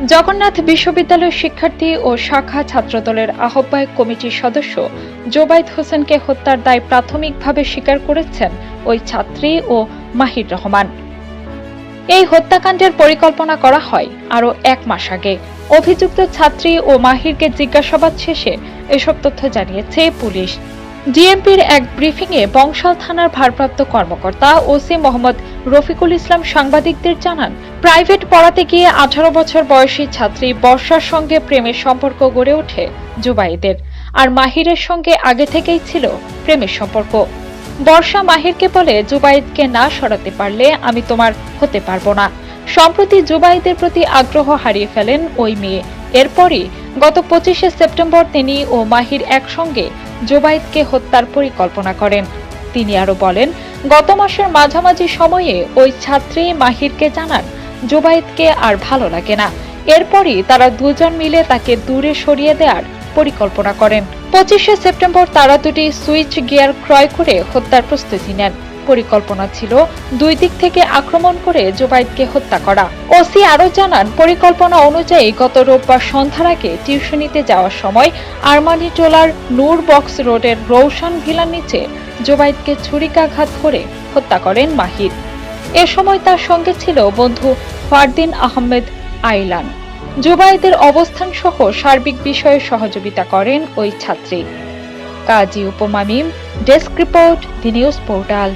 জগন্নাথ বিশ্ববিদ্যালয়ের শিক্ষার্থী ও শাখা ছাত্রদলের আহ্বায়ক কমিটির সদস্য জোবাইদ হোসেনকে হত্যার দায় প্রাথমিকভাবে স্বীকার করেছেন ওই ছাত্রী ও মাহির রহমান। এই হত্যাকাণ্ডের পরিকল্পনা করা হয় আরও 1 মাস আগে। অভিযুক্ত ছাত্রী ও মাহিরকে জিজ্ঞাসাবাদ শেষে এসব তথ্য জানিয়েছে পুলিশ। ডিএমপির এক ব্রিফিংয়ে বংশাল থানার ভারপ্রাপ্ত কর্মকর্তা ওসি মোহাম্মদ রফিকুল ইসলাম সাংবাদিকদের জানান, প্রাইভেট পড়াতে গিয়ে 18 বছর বয়সী ছাত্রী বর্ষার সঙ্গে প্রেমের সম্পর্ক গড়ে ওঠে জুবাইদের। আর মাহিরের সঙ্গে আগে থেকেই ছিল প্রেমের সম্পর্ক। বর্ষা মাহিরকে বলে, জুবাইদকে না সরাতে পারলে আমি তোমার হতে পারবো না। সম্প্রতি জুবাইদের প্রতি আগ্রহ হারিয়ে ফেলেন ওই মেয়ে। এরপরই গত 25শে সেপ্টেম্বর তিনি ও মাহির একসঙ্গে জুবাইদকে হত্যার পরিকল্পনা করেন। তিনি আরো বলেন, গত মাসের মাঝামাঝি সময়ে ওই ছাত্রী মাহিরকে জানান জুবাইদকে আর ভালো লাগে না। এরপরই তারা দুজন মিলে তাকে দূরে সরিয়ে দেওয়ার পরিকল্পনা করেন। 25শে সেপ্টেম্বর তারা দুটি সুইচ গিয়ার ক্রয় করে হত্যার প্রস্তুতি নেন। পরিকল্পনা ছিল 2 দিক থেকে আক্রমণ করে জুবাইদকে হত্যা করা। ওসি আরো জানান, পরিকল্পনা অনুযায়ী গত রোববার সন্ধ্যার আগে টিউশনিতে যাওয়ার সময় আরমানিটোলার নূর বক্স রোডের রৌশন ভিলার নিচে জুবাইদকে ছুরিকাঘাত করে হত্যা করেন মাহির। এ সময় তার সঙ্গে ছিল বন্ধু ফারদিন আহমেদ আইলান। জুবাইদের অবস্থান সহ সার্বিক বিষয়ে সহযোগিতা করেন ওই ছাত্রী। Kazi Upoma Mim, desk report, the news portal.